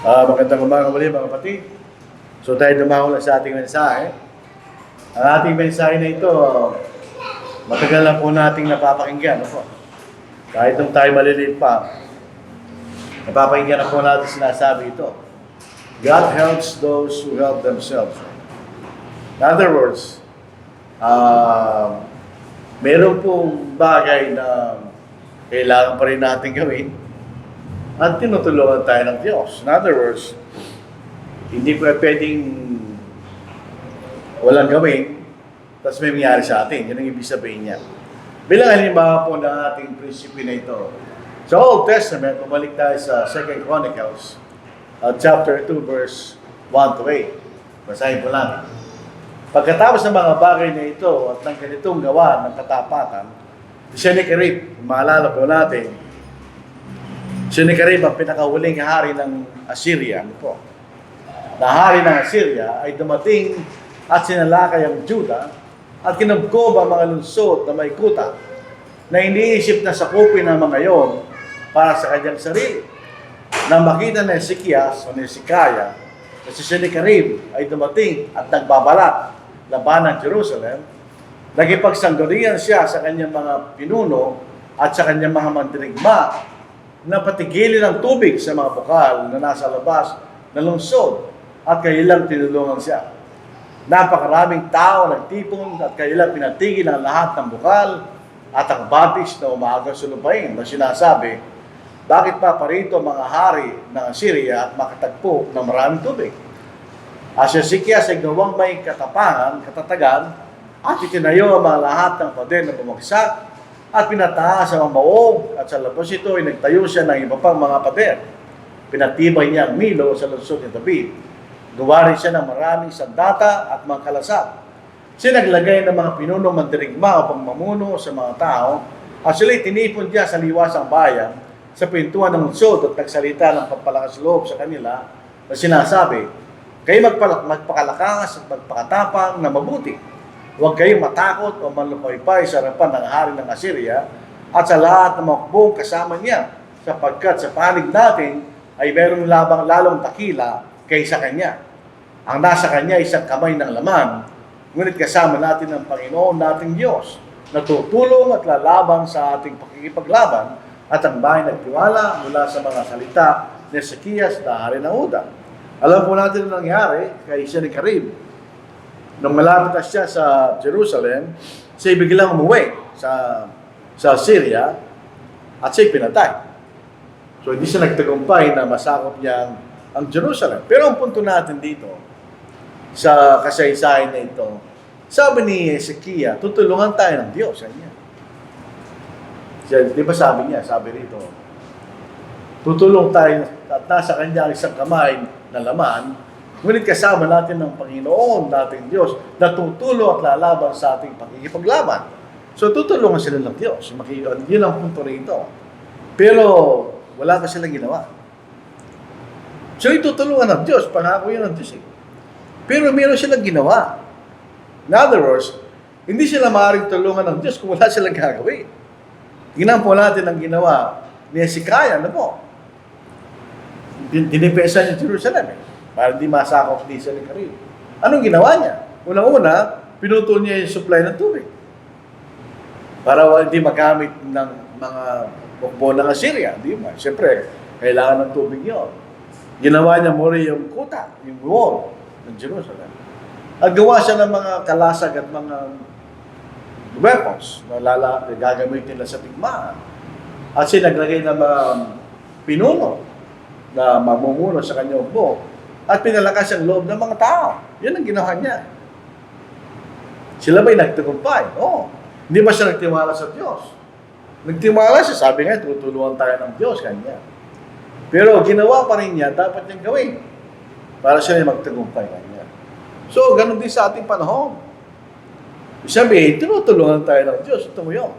Magandang umaga muli mga kapatid. So tayo dumako na sa ating mensahe. Ang ating mensahe na ito, matagal na po nating napapakinggan. Ano po? Kahit nung tayo maliliit pa, napapakinggan na po natin sinasabi ito. God helps those who help themselves. In other words, meron pong bagay na kailangan pa rin natin gawin at tinutulungan tayo ng Diyos. In other words, hindi po pwedeng walang gawin, tapos may mangyari sa atin. Yun ang ibig sabihin niya. Bilang halimbawa po ng ating prinsipyo na ito. Sa Old Testament, bumalik tayo sa 2 Chronicles, chapter 2, verse 1 to 8. Basahin po natin. Pagkatapos ng mga bagay na ito at ng ganitong gawa ng katapatan, si Sennacherib, maalala po natin, Sennacherib ang pinakahuling hari ng Assyria. Ano po? Na hari ng Assyria ay dumating at sinalakay ang Juda at kinubkob ang mga lungsod na may kuta na iniisip na sakupin ng mga yon para sa kanyang sarili. Nang makita ni Ezekias o ni Hezekiah na si Sennacherib ay dumating at nagbabalak laban ng Jerusalem, nagipagsanggunian siya sa kanyang mga pinuno at sa kanyang mga mandirigma na patigilin ang tubig sa mga bukal na nasa labas ng lungsod at kailang tinulungan siya. Napakaraming tao nagtipon at kailang pinatigil ang lahat ng bukal at ang batis na umaagaw sa lupain na sinasabi, bakit pa parito mga hari ng Assyria at makatagpo ng maraming tubig? As Hezekias ay gawang may katatagan at itinayo ang mga lahat ng pader na bumagsak at pinataas ang maog at sa labas ito ay nagtayo siya ng iba pang mga pader. Pinatibay niya ang Milo sa lungsod ni David. Gawa rin siya ng maraming sandata at mga kalasat. Siya naglagay ng mga pinunong mandirigma upang mamuno sa mga tao at sila'y tinipon niya sa liwasang bayan sa pintuan ng lungsod at nagsalita ng pagpalakas loob sa kanila na sinasabi, kayo magpakalakas at magpakatapang na mabuti. Huwag kayong matakot o manlupaypay sa harapan ng hari ng Assyria at sa lahat ng mga hukbong kasama niya, sapagkat sa panig natin ay mayroong lalong takila kaysa kanya. Ang nasa kanya ay isang kamay ng laman, ngunit kasama natin ang Panginoon nating Diyos na tutulong at lalabang sa ating pakikipaglaban at ang bahay nagtiwala mula sa mga salita ni Ezekias na hari ng Juda. Alam po natin ang nangyari kay Sennacherib. Nung malapit na siya sa Jerusalem, siya biglang umuwi sa Syria at siya pinatay. So hindi siya nagtagumpay na masakop niya ang Jerusalem. Pero ang punto natin dito, sa kasaysayan na ito, sabi ni Hezekiah, tutulungan tayo ng Diyos. Di ba sabi niya, sabi rito, tutulong tayo at nasa kanya ang isang kamay na laman, ngunit kasama natin ng Panginoon, nating Diyos, na tutulong at lalaban sa ating pakikipaglaban. So tutulungan sila ng Diyos. Yun ang punto rito. Pero wala pa silang ginawa. So itutulungan ng Diyos, pangako yun ng Diyos. Pero meron silang ginawa. In other words, hindi sila maaaring tulungan ng Diyos kung wala silang gagawin. Tingnan po natin ang ginawa ni Hezekiah, ano po? Dinipesa niya Jerusalem para hindi masakop ni Sennacherib. Anong ginawa niya? Unang-una, pinutol niya yung supply ng tubig. Para hindi magamit ng mga bukbo ng Assyria. Di ba? Siyempre, kailangan ng tubig yun. Ginawa niya muli yung kuta, yung wall ng Jerusalem. At gawa siya ng mga kalasag at mga weapons na gagamitin nila sa tigmaan. At siya naglagay ng mga pinuno na mamumuno sa kanyang bukbo. At pinalakas ang loob ng mga tao. Yan ang ginawa niya. Sila ba'y nagtagumpay? Oo. Hindi ba siya nagtiwala sa Diyos? Nagtiwala siya. Sabi nga, tutulungan tayo ng Diyos kanya. Pero ginawa pa rin niya, dapat niyang gawin. Para siya ay magtagumpay kanya. So, ganun din sa ating panahon. Sabi, tinutulungan tayo ng Diyos. Ito mo yun.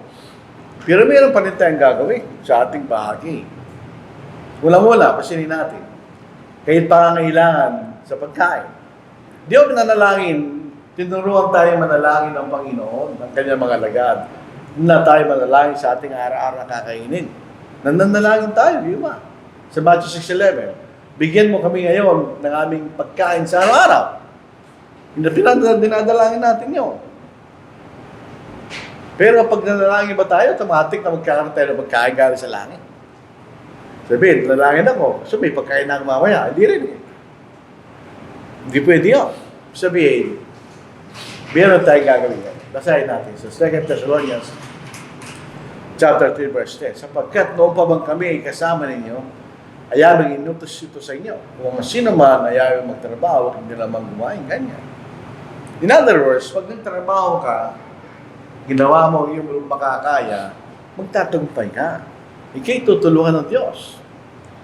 Pero mayroon pa rin tayong gagawin sa ating bahagi. Wala-wala, pasinin natin. Kahit pangangailangan sa pagkain. Di ako nanalangin, tinuruan tayo manalangin ng Panginoon, ng kanyang mga lagad, na tayo manalangin sa ating araw-araw na kakainin. Nananalangin tayo, di ba? Sa Matthew 6:11, Bigyan mo kami ngayon ng aming pagkain sa araw-araw. Dinadalangin natin yun. Pero pag nanalangin ba tayo, automatic na magkakaroon tayo ng pagkain galing sa langit. Sabihin, nanalangin ako, so may pagkain na ako mamaya. Hindi rin eh. Hindi pwede yun. Sabihin, meron tayong gagawin yan. Basahin natin sa 2 Thessalonians chapter 3 verse 10. Sapagkat noon pa bang kami kasama ninyo, ayaming inutos ito sa inyo. Kung sino man ayaming magtrabaho, hindi naman gumain, ganyan. In other words, pag nagtrabaho ka, ginawa mo yung makakaya, magtatagumpay ka. Ika'y tutulungan ng Diyos.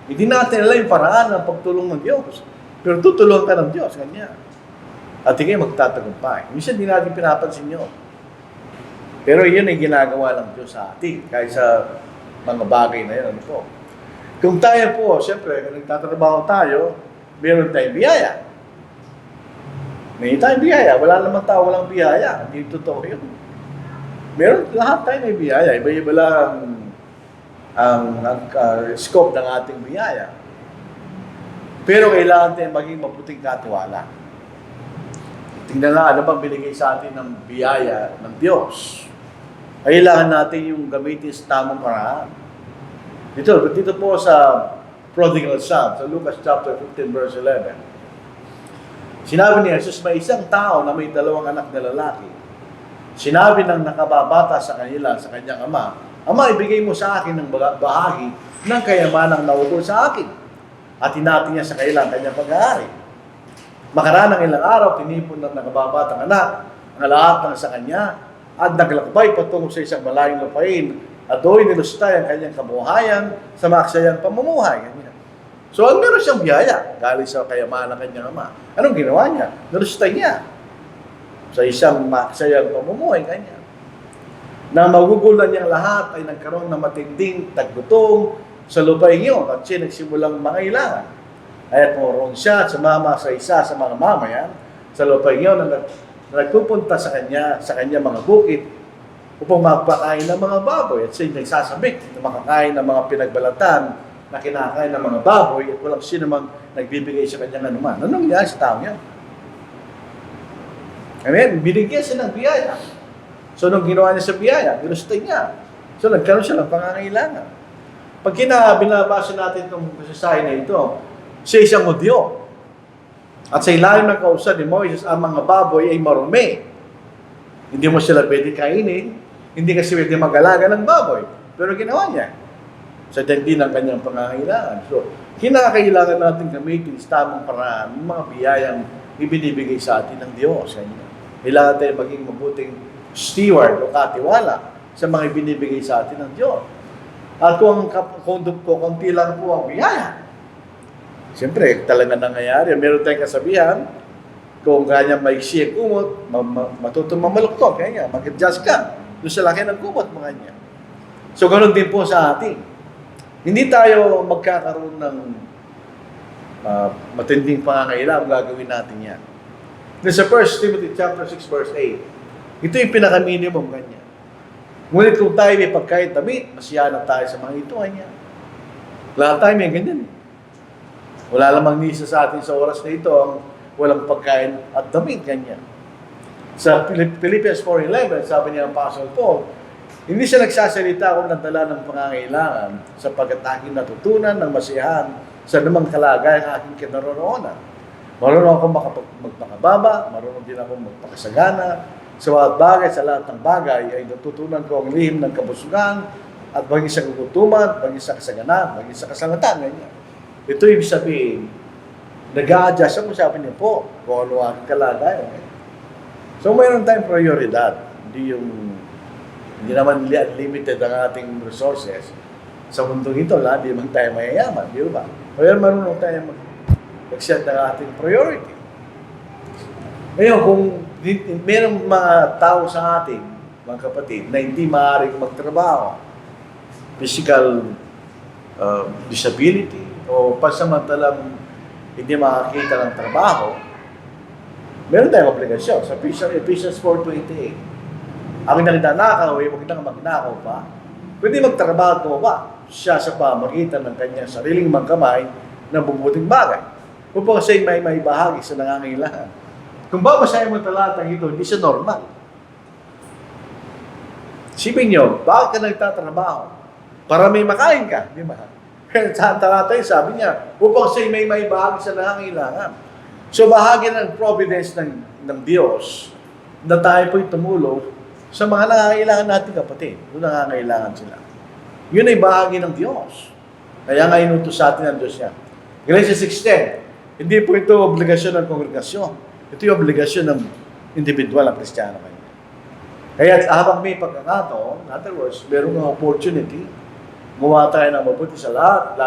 Hindi natin alam yung paraan ng pagtulong ng Diyos. Pero tutulungan ka ng Diyos, ganyan. At ika'y magtatagumpay. Minsan hindi natin pinapansin yun. Pero yun ay ginagawa ng Diyos sa atin, kahit sa mga bagay na yun. Ano po? Kung tayo po, siyempre, kung nagtatrabaho tayo, meron tayong biyaya. May tayong biyaya. Wala naman tao, walang biyaya. Hindi totoo yun. Meron, lahat tayo may biyaya. Iba-iba lang ang scope ng ating biyaya. Pero kailangan tayo maging mabuting katiwala. Tingnan na, ano bang binigay sa atin ng biyaya ng Diyos? Kailangan natin yung gamitin sa tamang paraan. Dito po sa prodigal son, sa Lucas chapter 15 verse 11. Sinabi ni Jesus, may isang tao na may 2 anak na lalaki. Sinabi ng nakababata sa kanila, sa kanyang ama, Ama, ibigay mo sa akin ng bahagi ng kayamanang naubos sa akin. At hinati niya sa kailang kanyang pag-aari. Makaraan ng ilang araw, tinipon ng nakababatang anak ang lahat ng sa kanya at naglakbay patungo sa isang malayong lupain at doon nilustay ang kanyang kabuhayan sa maksayang pamumuhay. Ganyan. So, meron siyang biyaya galing sa kayamanan ng kanyang ama. Anong ginawa niya? Nilustay niya sa isang maksayang pamumuhay. Ganyan. Na magugulan niyang lahat ay nagkaroon ng matinding taggutom sa lupain iyon at siya nagsimulang mangailangan. At moroon siya at sumama sa isa sa mga mamayan sa lupain iyon na nagpupunta sa kanya mga bukid upang magpakain ng mga baboy. At siya nagsasabik na makakain ng mga pinagbalatan na kinakain ng mga baboy at walang sino mang nagbibigay sa kanya naman. Anong nangyari sa tao niya? Amen? Binigyan siya ng biyaya. So, nung ginawa niya sa biyaya, ginustay niya. So, nagkaroon siya ng pangangailangan. Pag binabasa natin itong kasasayan na ito, siya isang Hudyo. At sa ilalim ng kausap ni Moises, ang mga baboy ay marumi. Hindi mo sila pwede kainin, hindi kasi pwede mag-alaga ng baboy. Pero ginawa niya sa dandi ng kanyang pangangailangan. So, kinakailangan natin gamitin sa tamang paraan ng mga biyayang ibinibigay sa atin ng Diyos. Kailangan tayo maging mabuting steward o katiwala sa mga ibinibigay sa atin ng Diyos. At kung konti lang po ang biyaya, siyempre, talaga nangyayari. Meron tayong kasabihan, kung kanya maiksi ang kumot, matutong mamaluktot. Kaya mag-adjust ka. Doon sa laki ng kumot, mga niya. So, ganoon din po sa atin. Hindi tayo magkakaroon ng matinding pangangailangan, gagawin natin yan. Sa 1 Timothy chapter 6 verse 8, ito yung pinaka-minimum ganyan. Ngunit kung tayo may pagkain damit, masiyahan tayo sa mga ito, kanya. Lahat tayo may ganyan. Wala lamang nisa sa atin sa oras na ito ang walang pagkain at damit, ganyan. Sa Philippians 4:11, sabi niya ang Apostle Paul, hindi siya nagsasalita kung nagdala ng pangangailangan sapagkat aking natutunan ng masiyahan sa namang kalagayan ang aking kinaroroonan. Marunong ako magpakababa, marunong din ako magpakasagana. Sa bawat bagay, sa lahat ng bagay, ay natutunan ko ang lihim ng kabusugan at maging sa kagutuman, maging sa kasaganan, maging sa kasalatan. Ganyan. Ito ibig sabihin, nag-a-adjust ako, sabi niya po, kung ano ang kalagayan. So, mayroon tayong prioridad. Hindi naman unlimited ang ating resources. Sa mundong ito, lahat, di naman tayo mayayaman, di ba? Kaya marunong tayo mag-set ng ating priority. Ngayon, kung mayroong mga tao sa ating, mga kapatid, na hindi maaaring magtrabaho, physical disability, o pasamantalang hindi makakita ng trabaho, meron tayong obligasyon. Sa Ephesians 4:28, ang nagnanakaw ay huwag nang magnakaw pa, pwede magtrabaho at gumawa siya sa pamagitan ng kanyang sariling mangkamay ng mabubuting bagay. Upang siya'y may bahagi sa nangangailangan. Kung babasahin mo talatang ito, hindi siya normal. Sipin nyo, bakit ka nagtatrabaho? Para may makain ka, di ba? Pero sa talata yun, sabi niya, upang siya'y may bahagi sa nangangailangan. So bahagi ng providence ng Diyos na tayo po'y tumulong sa mga nangangailangan natin kapatid, kung nangangailangan sila. Yun ay bahagi ng Diyos. Kaya nga inutos sa atin ng Diyos yan. Galatians 6:10, hindi po ito obligasyon ng kongregasyon. Ito yung obligasyon ng individual ng Kristiyano. Kaya habang may pagkakataon, in other words, meron ng opportunity, gumawa tayo ng mabuti sa lahat,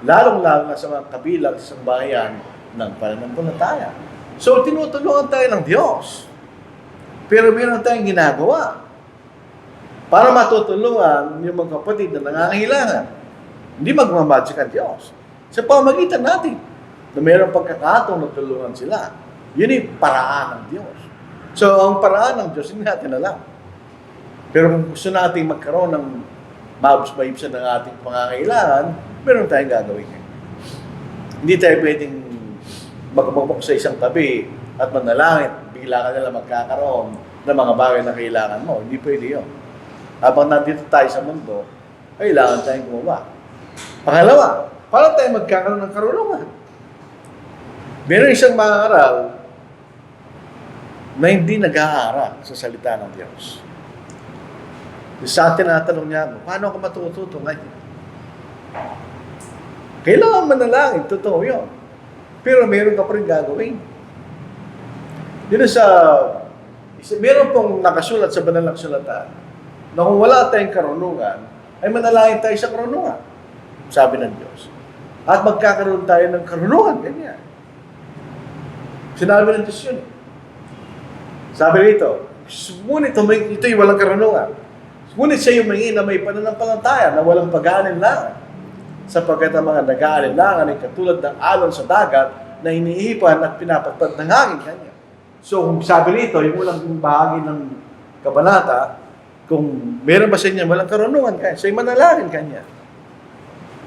lalong-lalo na sa mga kabilang sa bayan ng pananampalataya. So, tinutulungan tayo ng Diyos. Pero meron tayong ginagawa para matutulungan yung mga kapatid na nangangailangan. Hindi magmamagic ang Diyos. Sa pamagitan natin na meron pagkakataon na tulungan sila. Yun yung paraan ng Diyos. So, ang paraan ng Diyos, hindi natin alam. Pero kung gusto natin magkaroon ng maibsan ng ating pangangailangan, meron tayong gagawin. Hindi tayo pwedeng magpapok sa isang tabi at manalangin, bigla ka nila magkakaroon ng mga bagay na kailangan mo. Hindi pwede yun. Habang nandito tayo sa mundo, kailangan tayong gumawa. Pangalawa, paano tayo magkakaroon ng karunungan? Meron isang mangaral na hindi nag-aaral sa salita ng Diyos. Sa atin natanong niya, paano ako matututo ngayon? Kailangan manalangin, totoo yun. Pero meron ka pa rin gagawin. Dito meron pong nakasulat sa banal na sulatan na kung wala tayong karunungan, ay manalangin tayo sa karunungan. Sabi ng Diyos. At magkakaroon tayo ng karunungan, ganyan. Sinabi ng Diyos yun. Sabi rito, ngunit ito'y walang karunungan. Ngunit siya yung na may pananampalataya na walang pag-aalinlangan. Sapagkat ang mga nag-aalinlangan ay katulad ng alon sa dagat na iniipan at pinapatpad ng hangin kanya. So, kung sabi rito, yung ulang bahagi ng kabanata, kung meron ba sa inyo walang karunungan kanya, so manalangin kanya.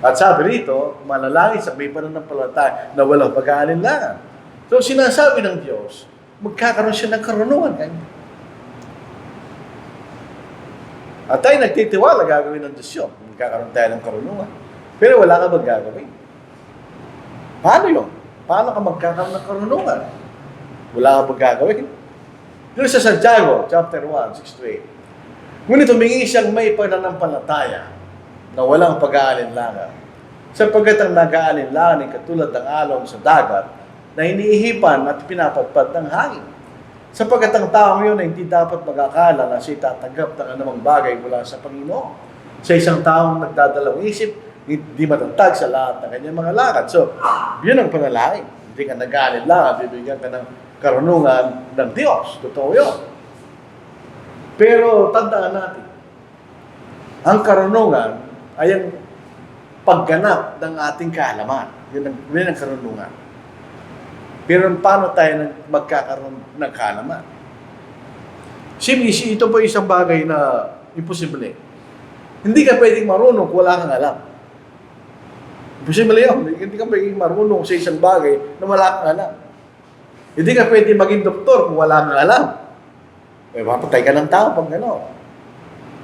At sabi rito, manalangin sa may pananampalataya na walang pag-aalinlangan. So, sinasabi ng Diyos, magkakaroon siya ng karunungan kanya. At tayo nagtitiwala gagawin ng Diyos yun. Magkakaroon tayo ng karunungan. Pero wala ka magagawin. Paano yun? Paano ka magkakaroon ng karunungan? Wala ka magagawin. Dito sa Santiago, chapter 1, 6-8. Ngunit humingi siyang may pananampalataya na walang pag-aalinlangan. Sapagkat ang nag-aalinlangan ay katulad ng alon sa dagat na iniihipan at pinapatpad ng hangin. Sapagkat ang taong yun ay hindi dapat mag-akala na siya tatanggap ng anumang bagay mula sa Panginoon. Sa isang taong nagdadalawang isip, hindi matatag sa lahat ng kanyang mga lakad. So, yun ang panalangin. Hindi ka nag-aalinlangan, bibigyan ka ng karunungan ng Diyos. Totoo yun. Pero tandaan natin, ang karunungan ay ang pagganap ng ating kaalaman. Yun ang karunungan. Pero paano tayo magkakaroon ng kaalaman? Ito po isang bagay na imposible. Hindi ka pwedeng marunong kung wala kang alam. Imposible yun. Hindi ka pwedeng marunong sa isang bagay na wala kang alam. Hindi ka pwedeng maging doktor kung wala kang alam. Mapatay ka ng tao pag gano'n.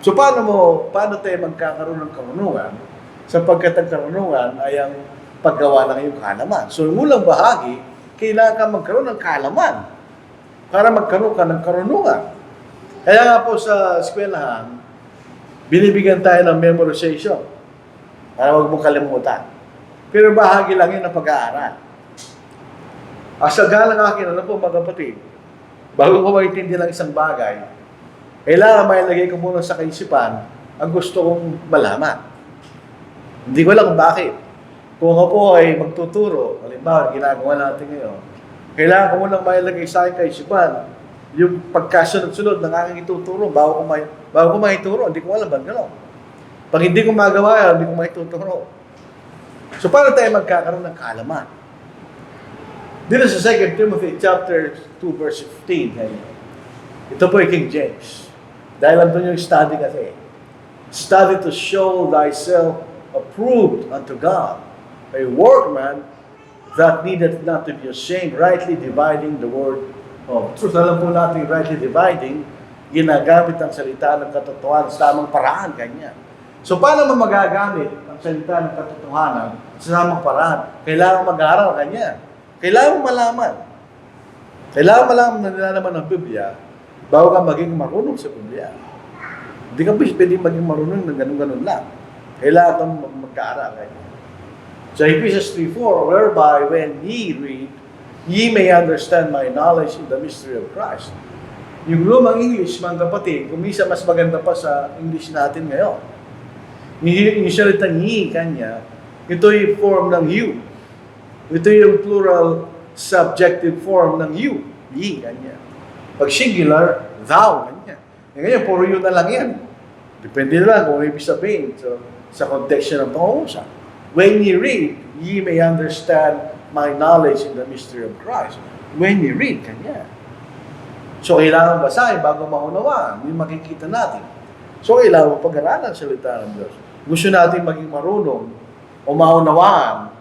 So paano tayo magkakaroon ng karunungan? Sapagkat ang karunungan ay ang paggawa ng iyong kaalaman. So yung ulang bahagi, kailangan ka magkaroon ng kaalaman para magkaroon ka ng karunungan. Kaya nga po sa eskwelahan, binibigyan tayo ng memorization para huwag mong kalimutan. Pero bahagi lang yun ng pag-aaral. Sa galang akin, alam po mga kapatid, bago ko maintindihan ng isang bagay, kailangan mailagay ko muna sa kaisipan ang gusto kong malaman. Hindi ko alam kung bakit. Kung ako po ay magtuturo, halimbawa, ginagawa natin ngayon, kailangan ko munang mailagay sa akin kaisipan yung pagkasunod-sunod ng aking ituturo bago ko maituro, hindi ko alam ba gano'n. Pag hindi ko magawa, hindi ko maituturo. So, paano tayo magkakaroon ng kaalaman? Dito sa 2 Timothy chapter 2 verse 15, ito po ay King James. Dahil andun yung study kasi. Study to show thyself approved unto God, a workman that needeth not to be ashamed, rightly dividing the word of truth. Alam po natin, rightly dividing, ginagamit ang salita ng katotohanan sa tamang paraan, ganyan. So, paano mo magagamit ang salita ng katotohanan sa tamang paraan? Kailangan mag-aaral, ganyan. Kailangan malaman. Kailangan malaman na nilalaman ng Biblia bago ka maging marunong sa Biblia. Hindi ka pwede maging marunong ng ganun-ganun lang. Kailangan kang mag-aaral, ganyan. So, Ephesians 3:4, whereby when ye read, ye may understand my knowledge in the mystery of Christ. Yung lumang English, mga kapatid, kumisa mas maganda pa sa English natin ngayon. Yung salitang ye, kanya, ito yung form ng you. Ito yung plural subjective form ng you. Ye, kanya. Pag singular, thou, kanya. Ngayon, puro yun na lang yan. Depende na lang kung ibig sabihin sa context ng pangungusap. When ye read, ye may understand my knowledge in the mystery of Christ. When ye read, kanya. So, kailangan basahin bago maunawaan. Yung makikita natin. So, kailangan pag-aralan sa salita ng Diyos. Gusto natin maging marunong o maunawaan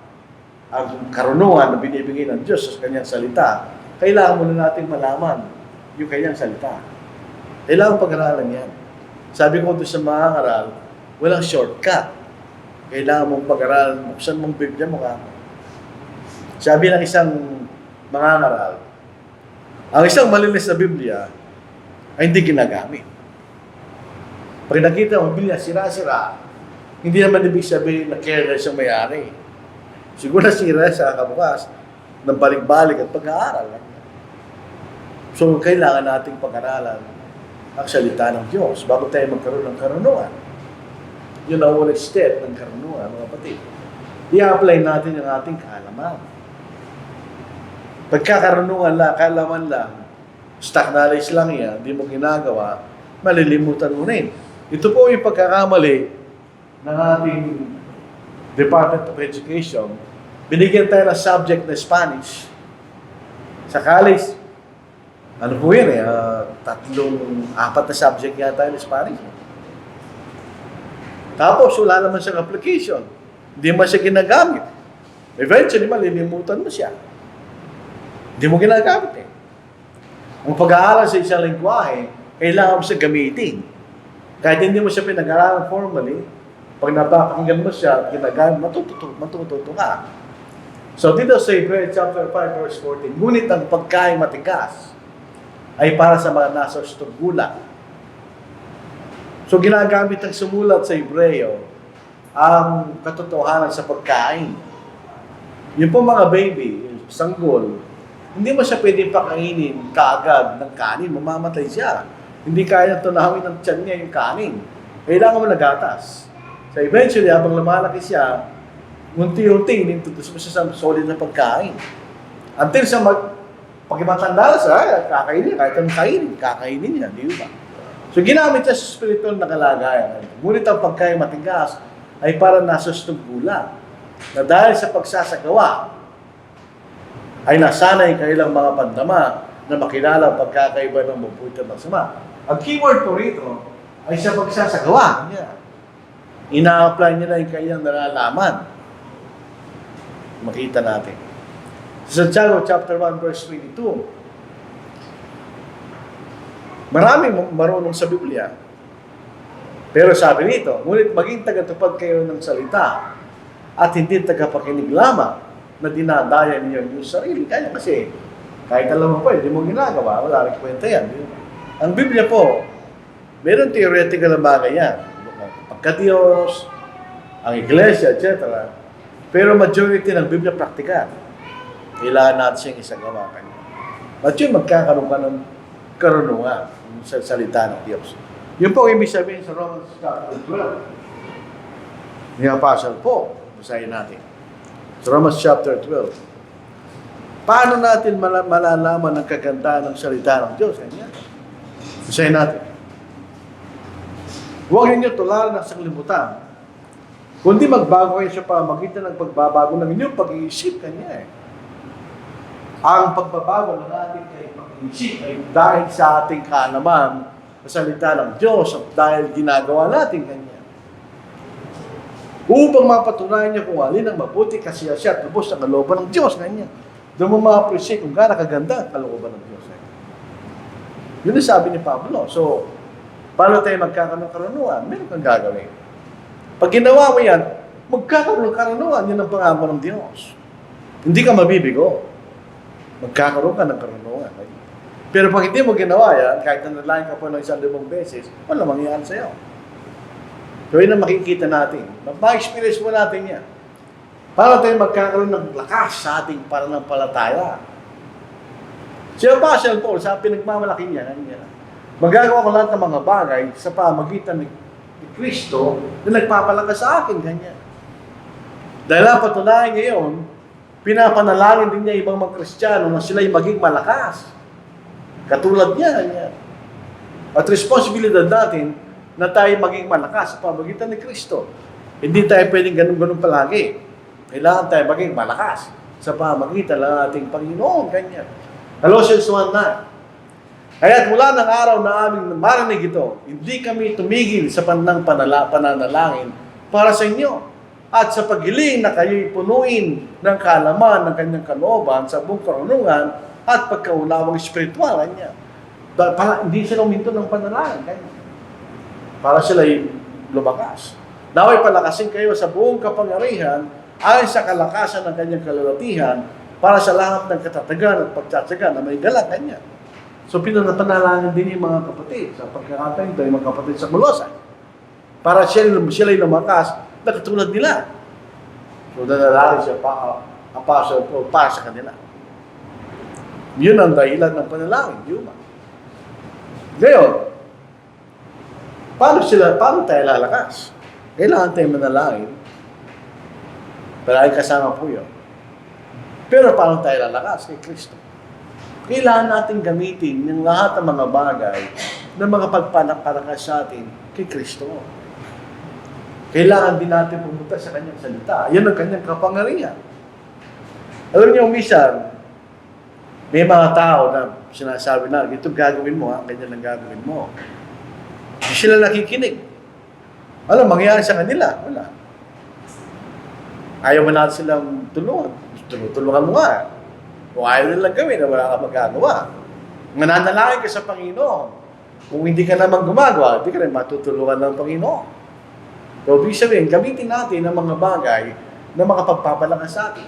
ang karunungan na binibigay ng Diyos sa kanyang salita. Kailangan muna natin malaman yung kanyang salita. Kailangan pag-aralan yan. Sabi ko doon sa mga aral, walang shortcut. Kailangan mong pag-aralan, buksan mong Biblia mo ka. Sabi ng isang mga aral, ang isang malinis na Biblia ay hindi ginagamit. Pag nakita ang Biblia, sira-sira, hindi naman ibig sabihin na careless ang may-ari. Siguro sira sa kabukas ng balik-balik at pag-aaral. So, kailangan nating pag-aralan ang salita ng Diyos bago tayo magkaroon ng karunungan. Yun ang unang step ng karunungan, mga kapatid. I-apply natin yung ating kaalaman. Pagkakarunungan lang, kaalaman lang, stock knowledge lang yan, hindi mo ginagawa, malilimutan mo rin. Ito po yung pagkakamali ng ating Department of Education. Binigyan tayo ng subject na Spanish. Sa college, ano po yan apat na subject yata yung Spanish. Tapos, wala naman siyang application. Hindi mo siya ginagamit. Eventually, malilimutan mo siya. Hindi mo ginagamit eh. Ang pag-aaral sa isang lingwahe, kailangan mo siya gamitin. Kahit hindi mo siya pinag-aaralan formally, pag napapakinggan mo siya, ginagamit, matututo ka. So dito sa Hebrews chapter 5 verse 14, ngunit ang pagkain matigas ay para sa mga nasa gulang. So ginagamit ang sumulat sa Hebreo ang katotohanan sa pagkain. Yung po mga baby, yung sanggol, hindi mo siya pwedeng pakainin kaagad ng kanin, mamamatay siya. Hindi kaya tunawin ng tiyan niya yung kanin. Kailangan mo nagatas. So eventually, habang lumalaki siya, unti-unti, inintroduce mo siya sa solid na pagkain. Until sa pagkimatanda siya, kakainin, kahit anong kakainin niya, di ba? So ginamit siya sa spiritual na kalagayan. Ngunit ang pagkain matigas ay para nasa gulang. Na dahil sa pagsasagawa, ay nasanay kailang mga pandama na makilala ang pagkakaiba ng mabuti at masama. Ang keyword po rito ay sa pagsasagawa. Ina-apply nila yung kanyang nalalaman. Makita natin. Sa Santiago chapter 1 verse 22, maraming marunong sa Biblia. Pero sabi nito, ngunit maging tagatupad kayo ng salita at hindi tagapakinig lamang na dinadaya niyo yung sarili. Kaya kasi, kahit alam mo pa, hindi mo ginagawa, wala rin kwenta yan. Ang Biblia po, meron theoretical na bagay yan. Pagka-Diyos, ang Iglesia, etc. Pero majority ng Biblia praktikal. Kailangan natin siyang isagawa kanya. At yun, magkakaroon ka ng karunungan sa salita ng Diyos. Yun po ang ibig sabihin sa Romans chapter 12. Ni Apostle Paul, basahin natin. Sa Romans chapter 12. Paano natin malalaman ang kagandahan ng salita ng Diyos? Ganyan. Basahin natin. Huwag ninyo tularan ng sanglibutan, kundi magbago kayo sa pamagitan ng pagbabago ng inyong pag-iisip. Kanya eh. Ang pagbabago ng ating pag-iisip ay dahil sa ating kaalaman sa salita ng Diyos at dahil ginagawa natin kanya. Upang mapatunayan niya kung alin ang mabuti, kasiya siya at lubos ang kalooban ng Diyos. Ganyan. Doon mo ma-appreciate kung gaano kaganda ang kalooban ng Diyos. Yun ang sabi ni Pablo. So, paano tayo magkakaroon ng karunungan? Meron kang gagawin. Pag ginawa mo yan, magkakaroon ng karunungan. Yun ang pangako ng Diyos. Hindi ka mabibigo. Magkakaroon ka ng karunungan. Pero pag hindi mo ginawa yan, kahit nanalain ka po ng 1,000 beses, wala mangyayari sa'yo. So, yun ang makikita natin. Ma-experience mo natin yan. Para tayo magkakaroon ng lakas sa ating pananampalataya. Si Apostle Paul, sa pinagmamalaki niya, magagawa ko lahat ng mga bagay sa pamagitan ni Kristo na nagpapalakas sa akin, ganyan. Dahil ang patunayan ngayon, pinapanalangin din niya ibang mga Kristiyano na sila'y maging malakas. Katulad niya, ganyan. At responsibilidad natin na tayo maging malakas sa pamagitan ni Kristo. Hindi tayo pwedeng ganun-ganun palagi. Kailangan tayo maging malakas sa pamagitan ng ating Panginoon, ganyan. Colossians 1:9. Kaya't mula ng araw na aming marinig ito, hindi kami tumigil sa pananalangin para sa inyo at sa paghiling na kayo'y punuin ng kaalaman ng kanyang kalooban sa buong karunungan at pagkaunawang espiritual niya. Hindi sila uminto ng panalangin. Ganyan. Para sila'y lumakas. Naway palakasin kayo sa buong kapangyarihan ayon sa kalakasan ng kanyang kalulatihan para sa lahat ng katatagan at pagtsatsaga na may galak kanya. So, pinanapanalangin din yung mga kapatid sa pagkakataon ito, yung mga kapatid sa Colossae. Para sila'y lumakas na katulad nila. So, nanalangin siya Apostle Paul para sa kanila. Yun ang dahilan ng panalangin, yun. Ngayon, paano tayo lalakas? Kailangan tayo manalangin. Palagi kasama po yun. Pero paano tayo lalakas kay Kristo? Kailangan natin gamitin yung lahat ng mga bagay na mga pagpapalakas sa atin kay Kristo. Kailangan din natin pumunta sa kanyang salita. Yan ang kanyang kapangyarihan. Alam niyo, minsan, may mga tao na sinasabi na, ito gagawin mo, ganyan lang gagawin mo. Hindi sila nakikinig. Alam, mangyayari sa kanila. Wala. Ayaw mo natin silang tulungan. Tulungan mo nga. Kung ayaw nilang gawin, wala ka magagawa. Mananalangin ka sa Panginoon. Kung hindi ka naman gumagawa, hindi ka rin matutulungan ng Panginoon. So, ibig sabihin, gamitin natin ang mga bagay na makapagpapalakas sa atin.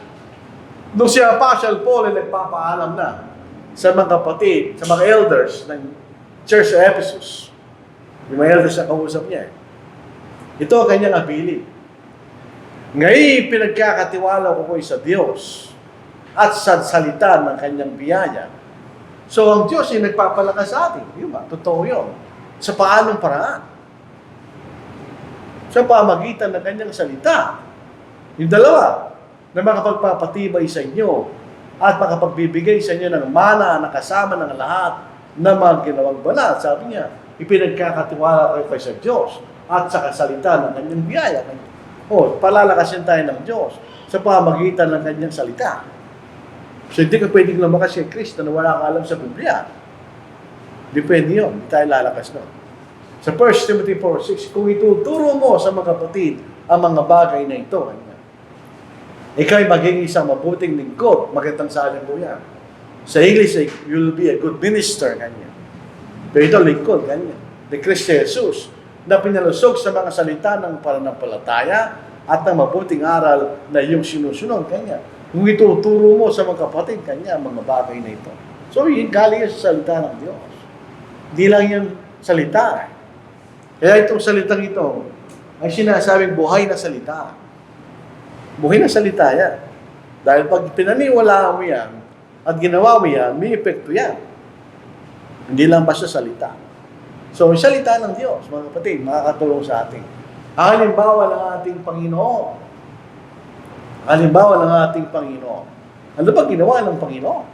Nung si Apostle Paul ay nagpapaalam na sa mga kapatid, sa mga elders ng Church of Ephesus, yung mga elders na kausap niya, ito ang kanyang ability. Ngayon, pinagkakatiwala ko sa Diyos at sa salita ng kanyang biyaya. So, ang Diyos ay nagpapalakas sa atin. Yun ba? Totoo yun. Sa paanong paraan? Sa pamagitan ng kanyang salita. Yung dalawa, na makapagpapatibay sa inyo at makapagbibigay sa inyo ng mana na kasama ng lahat na mga ginawang banal. Sabi niya, ipinagkakatiwala kayo sa Diyos at sa kasalita ng kanyang biyaya. Palalakasin tayo ng Diyos sa pamagitan ng kanyang salita. So, hindi ka pwedeng lumakas kay Kristo na wala ka alam sa Biblia. Depende yun. Hindi tayo lalakas nun. Sa 1 Timothy 4:6, kung ituturo mo sa mga kapatid ang mga bagay na ito, ikaw ay magiging isang mabuting lingkod. Magandang salin po yan. Sa English, you'll be a good minister, kanya. Pero ito, lingkod, kanya. Ni Kristo Jesus, na pinalusog sa mga salita ng pananampalataya at ng mabuting aral na iyong sinusunod, kanya. Kung ituturo mo sa mga kapatid, kanya, mga bagay na ito. So, yun, galing sa salita ng Diyos. Hindi lang yung salita. Kaya itong salitang ito, ay sinasabing buhay na salita. Buhay na salita yan. Dahil pag pinaniwalaan mo yan at ginawa mo yan, may epekto yan. Hindi lang basta salita. So, yung salita ng Diyos, mga kapatid, makakatulong sa atin. Halimbawa ng ating Panginoon. Halimbawa ng ating Panginoon. Ano ba ginawa ng Panginoon?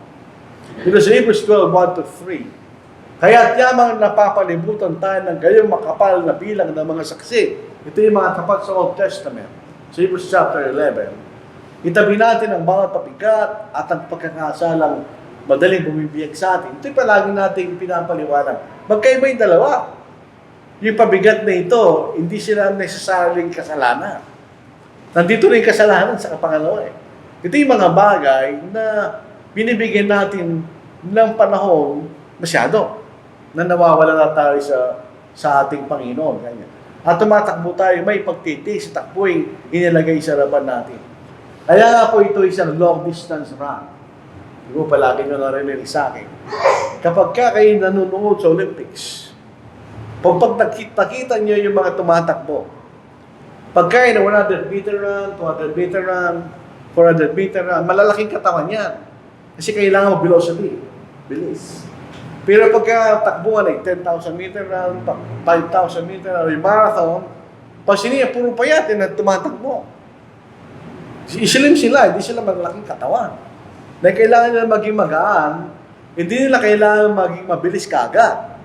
Ito sa Hebrews 12:1-3. Kaya't yamang napapalibutan tayo ng gayong makapal na bilang ng mga saksi. Ito yung mga tapat sa Old Testament. Sa Hebrews chapter 11. Itabi natin ang bawat pabigat at ang pagkakasalang madaling bumibiyag sa atin. Ito'y palagi natin pinapaliwanag. Magkaiba yung dalawa. Yung pabigat na ito, hindi sila necessarily kasalanan. Nandito rin kasalanan sa pangalawa eh. Ito yung mga bagay na binibigyan natin ng panahon masyado na nawawala na tayo sa ating Panginoon. Ganyan. At tumatakbo tayo, may pagtitis, takbo'y inilagay sa harapan natin. Kaya nga po ito isang long distance run. Hindi ko palagi nyo narinig sa akin. Kapag kayo nanonood sa Olympics, pag nakita nyo yung mga tumatakbo, pagka na 100 meter run, 200 meter run, 400 meter run, malalaking katawan yan. Kasi kailangan mo velocity, bilis. Pero pagka takbuhan ay 10,000 meter run, 5,000 meter run, yung marathon, pag siniya, puro payat na tumatakbo. Isilim sila, hindi sila malalaking katawan. Dahil kailangan nila maging magaan, hindi nila kailangan maging mabilis kaagad.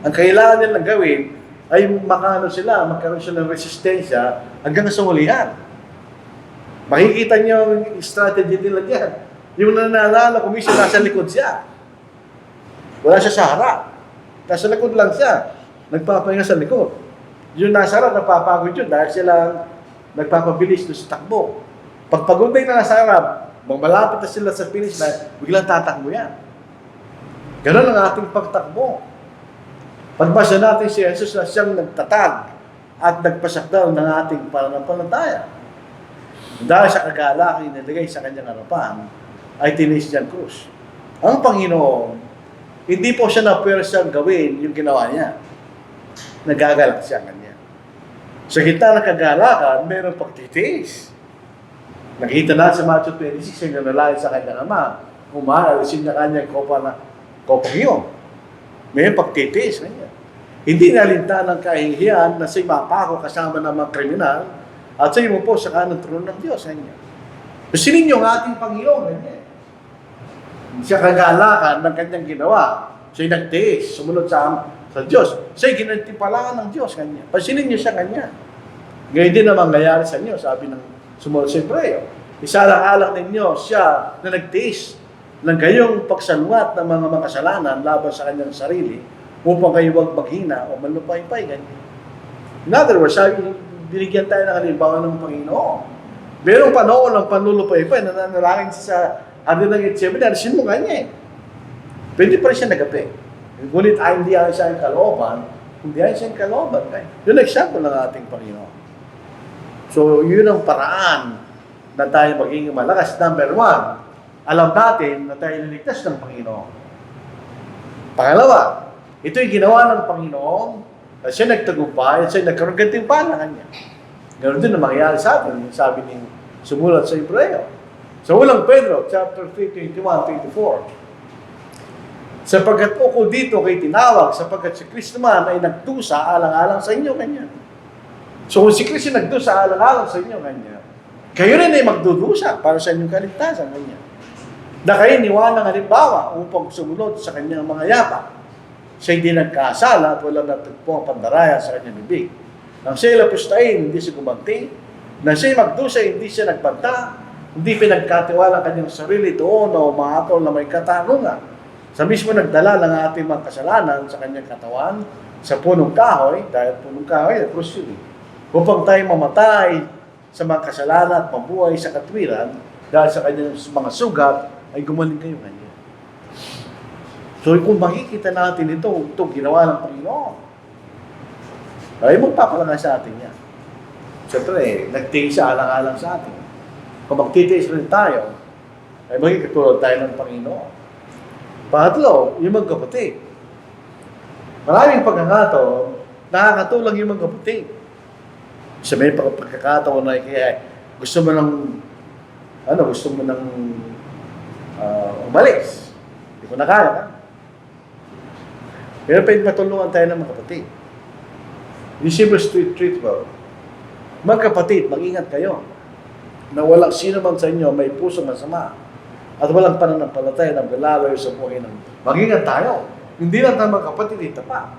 Ang kailangan nilang gawin ay magkaroon sila ng resistensya hanggang sa hulihan. Makikita niyo yung strategy nila dyan. Yung nananalo, kumisa nasa likod siya. Wala siya sa harap. Nasa likod lang siya. Nagpapahinga sa likod. Yung nasa harap, napapagod yun dahil sila nagpapabilis doon sa takbo. Pag pagod na nasa harap, malapit na sila sa finish line, biglang tatakbo yan. Ganun ang ating pagtakbo. Pagbasa natin si Jesus na siyang nagtatag at nagpasakdal ng ating pananampalataya. Dahil sa kagalakan nilagay sa kanyang harapan, ay tinis niyang krus. Ang Panginoon, hindi po siya na-pwersang gawin yung ginawa niya. Nagagalak siya kanya. Sa gitna ng kagalakan, mayroong pagtitiis. Nakita natin sa Matthew 26, yung nanalain sa kanyang ama, alisin niya kanyang kopang yun. Mayroong pagtitiis kanya. Hindi nalinta ng kahihiyan na siya'y mapako kasama ng mga kriminal at siya'y mo po sa kanang trono ng Diyos. Kanya. Sinin niyo ang ating Panginoon. Kanya. Siya kagalakan ng kanyang ginawa. Siya'y nagtiis, sumunod sa Diyos. Siya'y ginantimpalaan ng Diyos. Kanya. Pasinin niyo siya kanya. Ngayon din ang mangyayari sa inyo, sabi ng sumunod sa Hebreo. Isalang-alang ninyo siya na nagtiis ng kayong pagsalwat ng mga makasalanan laban sa kanyang sarili upang kayo huwag maghina o malupay-pay. Ganyan. In other words, sabi, binigyan tayo ng halimbawa ng Panginoon. Merong panahon ng panlulupay-pay, nananalangin siya sa hardin ng Gethsemane, alisin mo kanya eh. Pwede pa rin siya nagapi. Ngunit hindi ay siya ang kalooban, hindi ay siya ang kalooban. Yun ang example ng ating Panginoon. So, yun ang paraan na tayo maging malakas. Number one, alam natin na tayo niligtas ng Panginoon. Pangalawa, ito'y ginawa ng Panginoon at siya nagtagumpay at siya nagkaroon gantimpala kanya. Ganoon din na mangyayari sa atin, yung sabi ni sumulat sa Hebreo. Sa unang Pedro, chapter 3, 21, 24. Sapagkat po ko dito kay tinawag, sapagkat si Kristo man ay nagdusa alang-alang sa inyo kanya. So kung si Kristo nagdusa alang-alang sa inyo kanya, kayo rin ay magdudusa para sa inyong kaligtasan kanya. Na kayo niwalang halimbawa upang sumunod sa kanyang mga yapak. Siya hindi nagkasala at walang natagpo ang pandaraya sa kanyang bibig. Nang siya lapustahin, hindi siya gumanti. Nang siya magdusa, hindi siya nagbanta. Hindi pinagkatiwala ang kanyang sarili doon o maatol na may katanungan. Sa mismo nagdala ng ating mga kasalanan sa kanyang katawan, sa punong kahoy, dahil punong kahoy, krus yun. Upang tayo mamatay sa mga kasalanan at mabuhay sa katwiran, dahil sa kanyang mga sugat, ay gumaling kayo kanya. So kung makikita natin ito ginawa ng Panginoon, ay magpapalangay sa atin yan. Siyempre, nagtiis siya alang-alang sa atin. Kung magtitiis rin tayo, ay magiging katulad tayo ng Panginoon. Pangatlo, yung magkapatid. Maraming pagkakataon, nakakatulang yung magkapatid. Sa may pagkakataon na kaya gusto mo ng umalis. Hindi ko na kaya, ha? Pero pwede matulungan tayo ng mga kapatid. Yung simple street ritual. Magkapatid, mag-ingat kayo na walang sino man sa inyo may pusong masama at walang pananampalataya na galalayo sa buhay ng mag-ingat tayo. Hindi lang tayo mga kapatid, ito pa.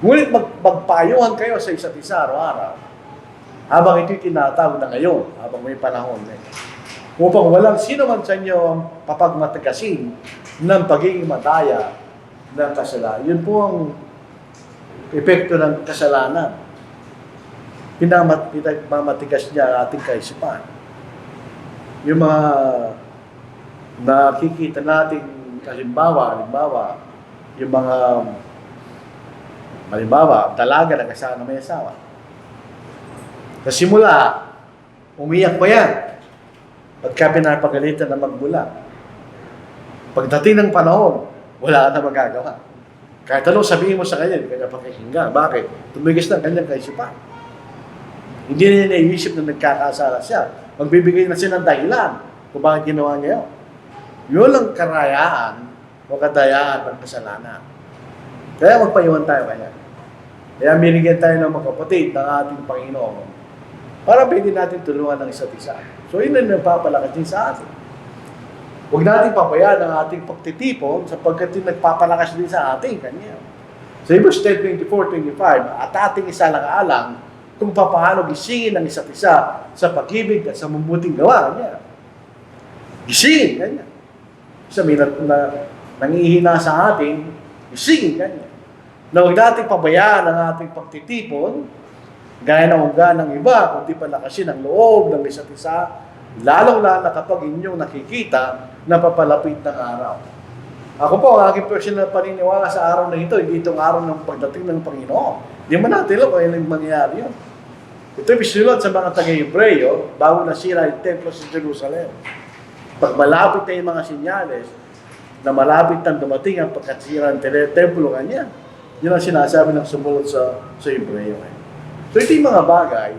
Ngunit magpayuhan kayo sa isa't isa araw-araw habang ito'y tinatawag na ngayon, habang may panahon upang walang sino man sa inyo ang papagmatagasin ng pagiging madaya ng kasalanan. Yun po ang epekto ng kasalanan. pinagmamatigas niya ang ating kaisipan. Yung mga nakikita natin, halimbawa, yung mga, dalaga na kasama may asawa. Sa simula, umiyak pa yan. Pagka pinapagalitan na magmula. Pagdating ng panahon, wala na magagawa. Kahit anong sabihin mo sa kanya, hindi kanya pakikinggan. Bakit? Tumigas ng kanyang kaisipan. Hindi na niya naiisip na nagkakasala siya. Magbibigay na siya ng dahilan kung bakit ginawa niya yun. Yun ang karayaan o kadayaan ng kasalanan. Kaya magpayuhan tayo kanya. Kaya binigyan tayo ng mga kapatid ng ating Panginoon para pwede natin tulungan ng isa't isa. So yun ang nagpapalakas din sa atin. Huwag natin pabayaan ang ating pagtitipon sapagkat yung nagpapalakas din sa ating kanya. Sa Hebrews 10:24-25, at ating isalang-alang kung paano gisingin ang isa't isa sa pag-ibig at sa mabuting gawa niya. Gisingin kanya. Sa minat na nangihina sa atin, gisingin kanya. Na huwag natin pabayaan ang ating pagtitipon, gaya ng uga ng iba, kundi palakasin ang loob ng isa't isa, lalong-lalo na kapag inyong nakikita na papalapit ng araw. Ako po, ang aking personal paniniwala sa araw na ito, hindi itong araw ng pagdating ng Panginoon. Hindi man natin alam kung ilang mangyayari yun. Ito ay bisulot sa mga taga-Hebreo bago nasira yung templo sa Jerusalem. Pag malapit na yung mga sinyales na malapit nang dumating ang pagkasira ng templo kanya, yun ang sinasabi ng sumunod sa Hebreo. So ito yung mga bagay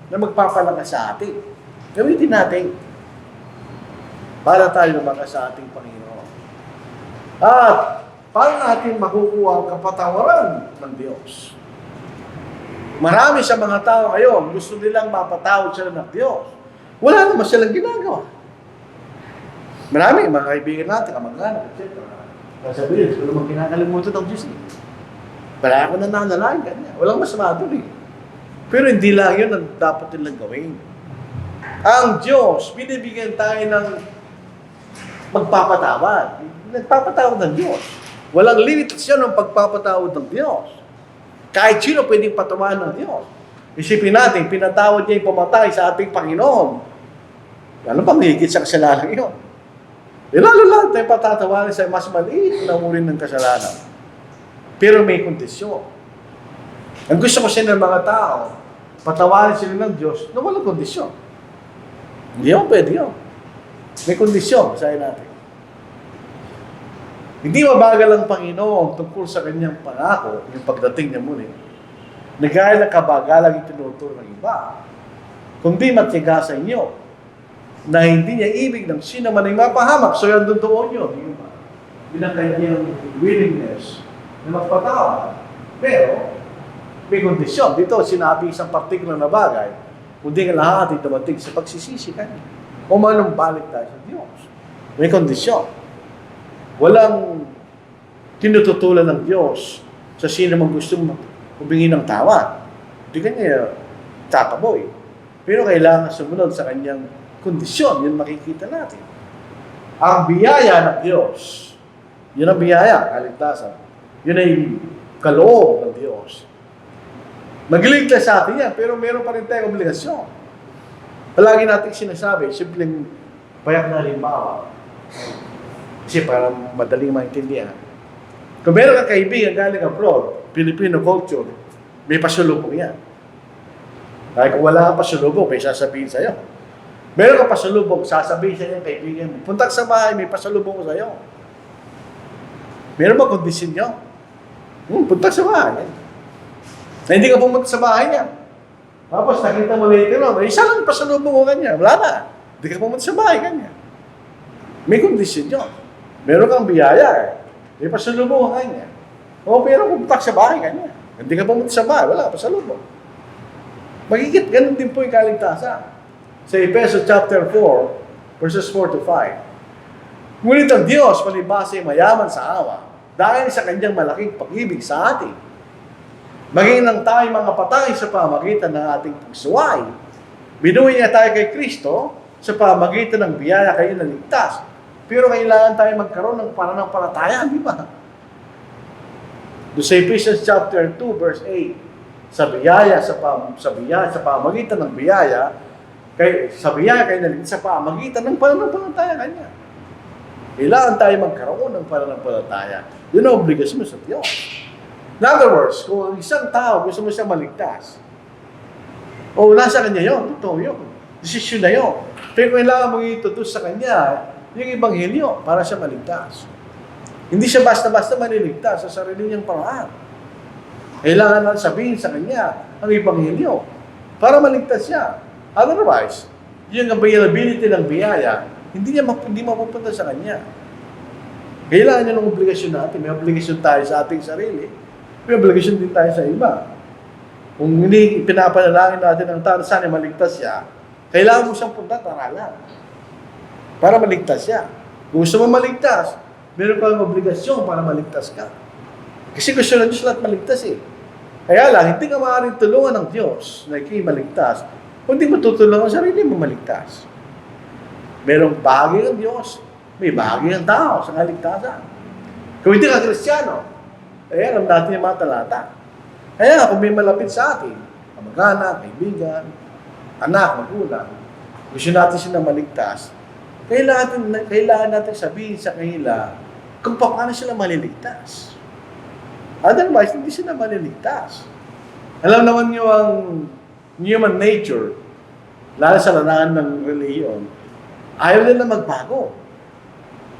na magpapalakas sa atin. Gamitin natin para tayo lumakas sa ating Panginoon. At paano natin makukuha ang kapatawaran ng Diyos? Marami sa mga tao ngayon, gusto nilang mapatawad sila ng Diyos. Wala naman silang ginagawa. Marami, mga kaibigan natin, kamag-anak, etc. Sasabihin, wala naman kinakalimutan ng Diyos. Wala ako na nanalain kanya. Walang masama doon eh. Pero hindi lang yun ang dapat nilang gawin. Ang Diyos, binibigyan tayo ng magpapatawad. Nagpapatawad ng Diyos. Walang limitasyon ng pagpapatawad ng Diyos. Kahit sino pwedeng patawarin ng Diyos. Isipin natin, pinatawad niya yung pumatay sa ating Panginoon. Ano pa mahigit sa kasalanan yun? Lalo lang tayo patatawarin sa mas maliit na uri ng kasalanan. Pero may kondisyon. Ang gusto ko siya ng mga tao, patawarin sila ng Diyos na walang kondisyon. Hindi ako pwede yun. May kondisyon, sabi natin. Hindi mabagal ang Panginoon tungkol sa kanyang pangako, yung pagdating niya muli. Nagaya ng kabagalang itinuturo ng iba. Kundi matiga sa inyo, na hindi niya ibig ng sino man ay mapahamak. So yan doon yun. Bilang kanyang willingness na magpatawad. Pero, may kondisyon. Dito, sinabi isang particular na bagay, kundi nga lahat ay dumating sa pagsisisi kanya. O manumbalik tayo sa Diyos. May kondisyon. Walang tinututulan ng Diyos sa sino mang gusto humingi ng tawad. Hindi kanya tataboy. Pero kailangan sumunod sa kanyang kondisyon. Yun makikita natin. Ang biyaya ng Diyos, yun ang biyaya, kaligtasan. Yun ay kaloob ng Diyos. Magliligtas sa atin yan, pero meron pa rin tayong obligasyon. Palagi natin sinasabi, simpleng payak na halimbawa. Kasi parang madaling maintindihan. Kung meron kang kaibigan galing abroad, Filipino culture, may pasulubong yan. Kahit kung wala kang pasulubong, may sasabihin sa'yo. Meron kang pasulubong, sasabihin sa'yo yung kaibigan mo, punta sa bahay, may pasulubong ko sa'yo. Meron ba kondisyon nyo? Punta sa bahay. Na hindi ka pumunta sa bahay niya. Tapos nakita mo later on, isa lang pasalubong ko kanya. Wala na. Hindi ka pumunta sa bahay kanya. May kondisyon yun. Meron kang biyaya eh. May pasalubong ko kanya. O pero pumunta sa bahay kanya. Hindi ka pumunta sa bahay, wala pasalubong. Magigit, ganun din po yung kaligtasan. Sa Efeso chapter 4, verses 4 to 5. Ngunit ang Diyos, palibhasa ay mayaman sa awa, dahil sa kanyang malaking pag-ibig sa atin. Maging nang tayo mga patay sa pamagitan ng ating pagsuway. Binuhay niya tayo kay Kristo sa pamagitan ng biyaya kayo na ligtas. Pero kailangan tayo magkaroon ng pananampalataya, di ba? Doon sa Ephesians chapter 2, verse 8, sa biyaya, sa pamagitan ng biyaya, sa biyaya kayo naligtas sa pamagitan ng pananampalataya kanya. Kailangan tayo magkaroon ng pananampalataya. Yun ang obligasyon mo sa Diyos. In other words, kung isang tao gusto mo siyang maligtas, nasa kanya yun, totoo yun. Desisyon na yun. Pero kailangan mong itutus sa kanya yung Ebanghelyo para siya maligtas. Hindi siya basta-basta maliligtas sa sarili niyang paraan. Kailangan lang sabihin sa kanya ang Ebanghelyo para maligtas siya. Otherwise, yung availability ng biyaya, hindi mapupunta sa kanya. Kailangan niya ng obligasyon natin. May obligasyon tayo sa ating sarili. May obligasyon din tayo sa iba. Kung hindi pinapanalangin natin ang tao sana maligtas siya, kailangan mo siyang punta at aralan para maligtas siya. Kung gusto mo maligtas, meron kang obligasyon para maligtas ka. Kasi gusto ng Diyos lahat maligtas eh. Kaya lang, hindi ka maaaring tulungan ng Diyos na ikay maligtas, kundi matutulungan ang sarili mo maligtas. Merong bahagi ng Diyos, may bahagi ng tao sa kaligtasan. Kung hindi ka Kristiyano, alam natin yung mga talata. Kaya kung may malapit sa atin, kamag-anak, kaibigan, anak, magulang, gusto natin sila maligtas, kailangan natin sabihin sa kanila kung paano sila maliligtas. Otherwise, hindi sila maliligtas. Alam naman niyo ang human nature, lalo sa larangan ng reliyon, ayaw nila magbago.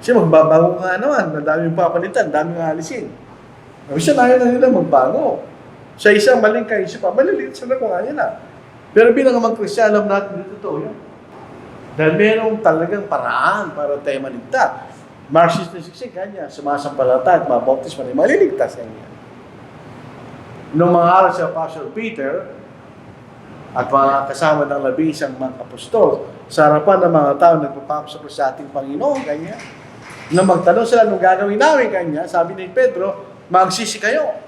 Kasi magbabago ka naman, madaming papalitan, daming alisin. Kasi ayaw na nila magbago. Sa isang maling kaisipan, maliligtas sila kung ayaw nila. Pero bilang mga Kristiyan, alam natin na totoo yun. Dahil mayroong talagang paraan para tayo maligtas. Mark 16:16, kanya, sumasampalata at mabautis pa rin, maliligtas kanya. Noong mga araw sa Apostle Peter, at mga kasama ng labisang mga apostol, sa harapan ng mga tao nagpapakasap sa ating Panginoon, kanya. Nang magtanong sila nung gagawin namin kanya, sabi ni Pedro, magsisi kayo.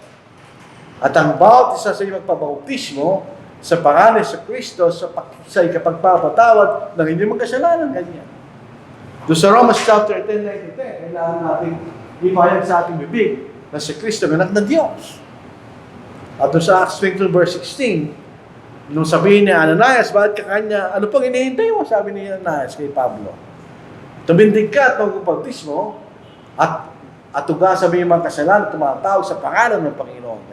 At ang bawat isa sa inyo magpabautismo sa pangalan sa Kristo sa ikapagpapatawad ng inyong kasalanan kanya. Doon sa Romans chapter 10:9-10, kailangan natin ipahayag sa ating bibig na si Kristo ang anak ng Diyos. At doon sa Acts 22 verse 16, nung sabihin ni Ananias, bakit ka kanya, ano pang hinihintay mo? Sabi ni Ananias kay Pablo. Tumindig ka at magpapautismo at tugasan mo yung mga kasalanan, tumatawag sa pangalan ng Panginoon.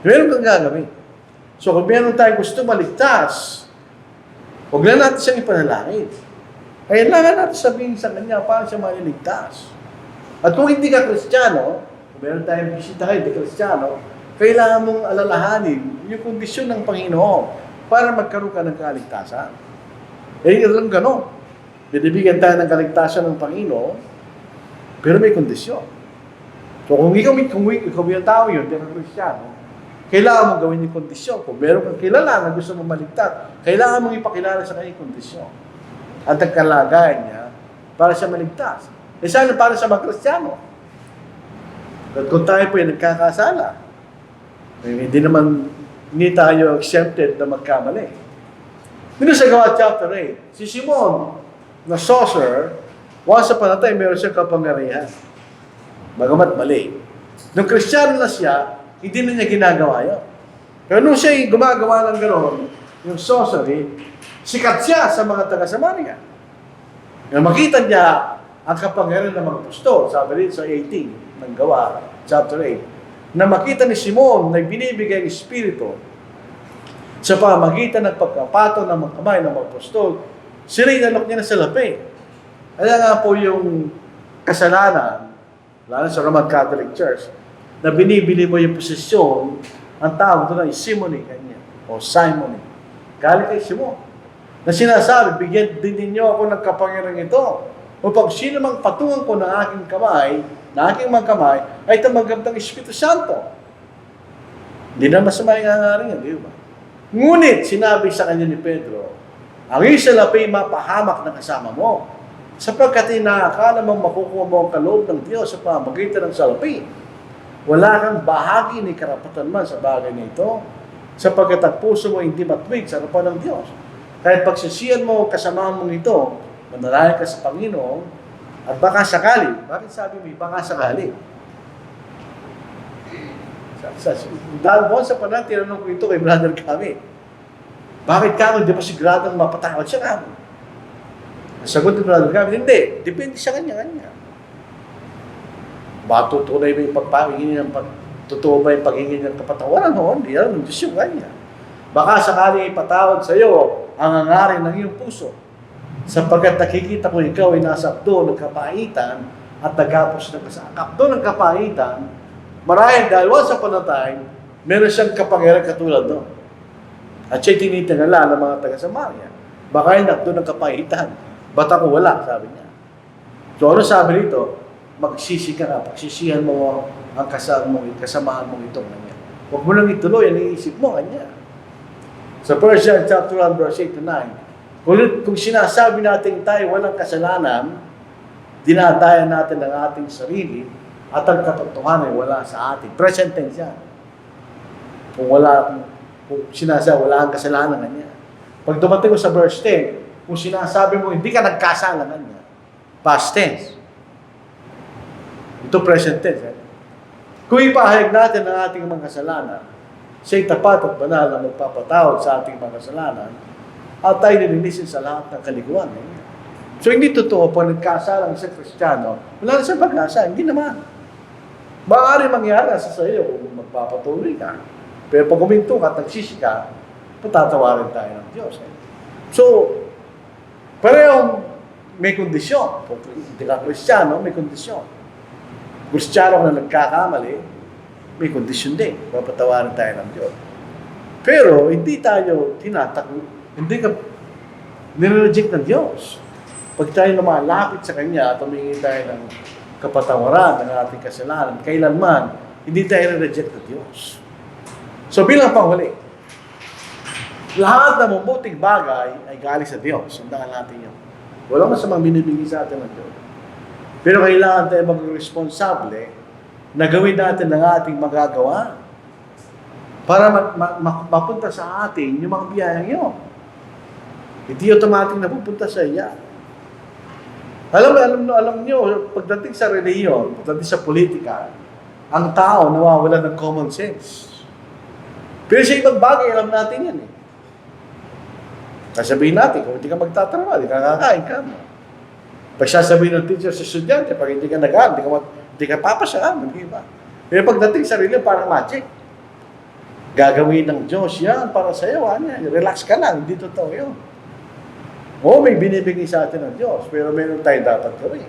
Meron kang gagawin. So kung meron tayong gusto maligtas, huwag na natin siyang ipanalangin. Kailangan natin sabihin sa kanya paano siya maliligtas. At kung hindi ka Kristiyano, kung meron tayong bisitahin, hindi Kristiyano, kailangan mong alalahanin yung kondisyon ng Panginoon para magkaroon ka ng kaligtasan. Alam gano'n. Bibigyan tayo ng kaligtasan ng Panginoon, pero may kondisyon. So kung ikaw yung tao yun, hindi ka Kristiyano, kailangan mong gawin yung kondisyon. Kung meron kang kilala na gusto mong maligtas, kailangan mong ipakilala sa kanya yung kondisyon. At ang kalagayan niya para siya maligtas. Sana para sa mga Kristiyano. At kung tayo po yung nagkakasala, hindi tayo exempted na magkamali. Dito sa Gawa chapter 8, si Simon na sorcerer, once upon a time, meron siyang kapangyarihan. Bagamat mali. Nung Kristiyano na siya, hindi na niya ginagawa yun. Pero nung siya gumagawa ng gano'n, yung sorcery, sikat siya sa mga taga-Samaria. Nang makita niya ang kapangyarihan ng mga apostol, sabi rin sa 18 ng Gawa, chapter 8, na makita ni Simon na binibigay ng Espiritu sa pamagitan ng pagkapato ng mga kamay ng mga apostol, sininalok niya na sa lapi. Kaya nga po yung kasalanan, lalo sa Roman Catholic Church, na binibili mo yung posisyon, ang tawag doon ay simony kanya, o simony. Galing kay Simon. Na sinasabi, bigyan din ninyo ako ng kapangyarihan ito. Upang sino mang patungan ko ng aking kamay, na aking mga kamay, ay tamanggap ng Espiritu Santo. Hindi na masama yung hangarin yan, di ba? Ngunit, sinabi sa kanya ni Pedro, ang isa lapi mapahamak na kasama mo, sapagkat inaakala mong makukuha mo ang kaloob ng Diyos sa pamagitan ng salapi. Wala kang bahagi ni karapatan man sa bagay na ito, sapagkat ang puso mo hindi matwid sa harapan ng Diyos. Kahit pagsisiyan mo kasamahan mong ito, manalangin ka sa Panginoon, at baka sakali, bakit sabi mo, baka sakali? Dahil buwan sa panahon, tinanong ko ito kay brother kami. Bakit ka hindi pa siguradong mapatawad siya kami? Sagot ni brother kami, hindi. Depende sa kanya-kanya. Matutunay ba yung pagpahingi ng totoo ba yung paghingi ng kapatawaran? O hindi, alam ng Diyos yung kanya. Baka sakali ipatawad sa iyo ang hangarin ng iyong puso. Sapagkat nakikita ko ikaw ay nasa abdo ng kapaitan at nagapos ng abdo ng kapaitan, marahil dahil once upon a time, meron siyang kapangyarihan katulad doon. At siya'y tinitingala ng mga taga-Samaria. Baka yung abdo ng kapaitan. Ba't ako wala? Sabi niya. So ano sabi rito? Magsisi ka na, pagsisihan mo ang kasamahan mong itong kanya. Huwag mo lang ituloy, ang iisip mo, kanya. Sa 1 John chapter 1, verse 8 to 9, kung sinasabi natin tayo walang kasalanan, dinadaya natin ang ating sarili at ang katotohanan ay wala sa atin. Present tense yan. Kung sinasabi wala ang kasalanan kanya. Pag dumating mo sa verse 10, kung sinasabi mo hindi ka nagkasala kanya, past tense. Ito present tense. Kung ipahayag natin ang ating mga kasalanan, siya'y tapat at banal na magpapatawad sa ating mga kasalanan at tayo nilinisin sa lahat ng kaliguan. So hindi totoo po nagkasalang sa Kristiyano, wala na sa pag-asa, hindi naman. Maaari mangyari sa iyo kung magpapatuloy ka. Pero pag huminto ka at nagsisi ka, patatawarin tayo ng Diyos. So, parehong may kondisyon. Kung hindi ka Kristiyano, may kondisyon. Kristiyano na nagkakamali, may kondisyon din. Papatawarin tayo ng Diyos. Pero, hindi tayo hindi ka nire-reject ng Diyos. Pag tayo lumalapit sa Kanya at humingi tayo ng kapatawaran ng ating kasalanan, kailanman, hindi tayo nire-reject ng Diyos. So, bilang panghuli, lahat ng mabuting bagay ay galing sa Diyos. Sandaan natin yun. Walang masamang binibigay sa atin ng Diyos. Pero kailangan tayo maging responsable na gawin natin ang ating magagawa para mapunta sa atin yung mga biyayang yun. Hindi automatic na pupunta sa iya. Alam nyo, pagdating sa reliyon, pagdating sa politika, ang tao nawawala ng common sense. Pero sa ibang bagay, alam natin yan eh. Kasabihin natin, kung hindi ka magtatrabaho, hindi ka kakain ka mo. Pag sasabihin ng teacher sa estudyante, pag hindi ka nag-aaral, hindi ka papasya, hindi ba? Pero pagdating sa reliyon, parang magic. Gagawin ng Diyos yan para sa iyo. Relax ka lang, hindi totoo yun. Oo, may binibigay sa atin ng Diyos, pero meron tayo dapat gawin.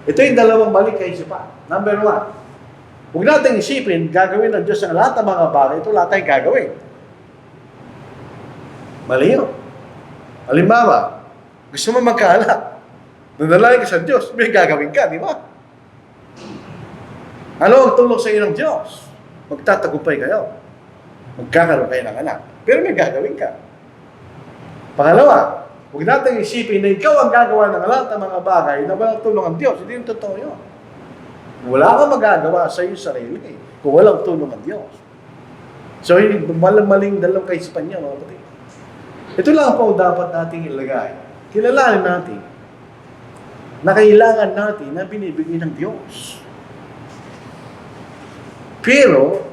Ito yung dalawang balik kaisipan. Number 1, huwag natin isipin, gagawin ng Diyos ang lahat ng mga bagay, ito lahat tayong gagawin. Mali yun. Halimbawa, gusto mo magkaanak, nanalangin ka sa Diyos, may gagawin ka, di ba? Ano ang tulong sa iyo ng Diyos? Magtatagumpay kayo. Magkakaroon kayo ng anak. Pero may gagawin ka. Pangalawa, huwag natin isipin na ikaw ang gagawa ng lahat ng mga bagay na walang tulong ang Diyos. Hindi yung totoo yun. Wala kang magagawa sa iyo sarili kung walang tulong ang Diyos. So, maling dalawang kaisipan niya, mga kapatid. Ito lang po dapat nating ilagay. Kilalanin natin na kailangan natin na binibigay ng Diyos. Pero,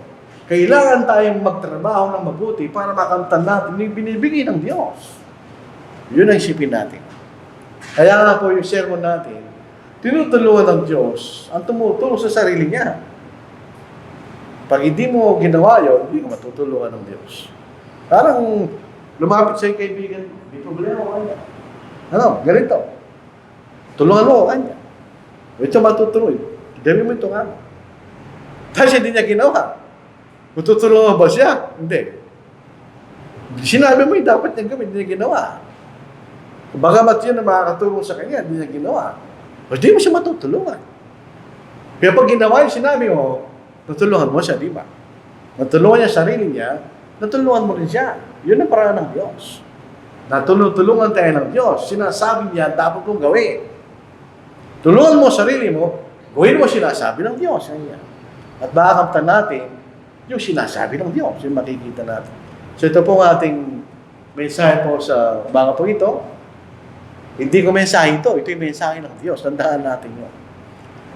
kailangan tayong magtrabaho ng mabuti para makamtan natin yung binibigay ng Diyos. Yun ang isipin natin. Kaya nga po yung sermon natin, tinutulungan ng Diyos ang tumutulong sa sarili niya. Pag hindi mo ginawa yun, hindi ka matutulungan ng Diyos. Parang lumapit sa kaibigan, may problema ko kanya. Ano, ganito. Tulungan mo ko kanya. Ito matutulungan. Gawin mo ito nga. Tapos hindi niya ginawa. Matutulungan ba siya? Hindi. Sinabi mo yung dapat niya gawin, hindi niya ginawa. Baka yun na makakatulong sa kanya, hindi niya ginawa. O di mo siya matutulungan. Kaya pag ginawa yung sinabi mo, natulungan mo siya, di ba? Natulungan niya sarili niya, natulungan mo rin siya. Yun ang paraan ng Diyos. Natulungan tayo ng Diyos. Sinasabi niya, dapat kong gawin. Tulungan mo sarili mo, gawin mo sinasabi ng Diyos. At makakamtan natin yung sinasabi ng Diyos, yung makikita natin. So ito po ang ating mensahe po sa mga po ito. Hindi ko mensahe ito yung mensahe ng Diyos. Tandaan natin yun.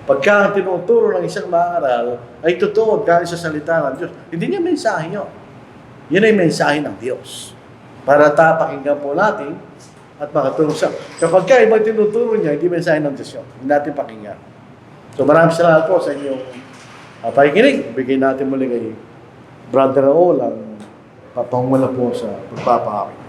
Pagka ang tinuturo ng isang maaral ay totoo galing sa salita ng Diyos, hindi niya mensahe nyo. Yun ay mensahe ng Diyos. Para tapakinggan po natin at makatulong sa. Kapag ka ibang tinuturo niya, hindi mensahe ng Diyos yun. Hindi natin pakinggan. So maraming salamat po sa inyong pakikinig. Bigay natin muli kay Brother Raul ang papangumala po sa pagpapahawak.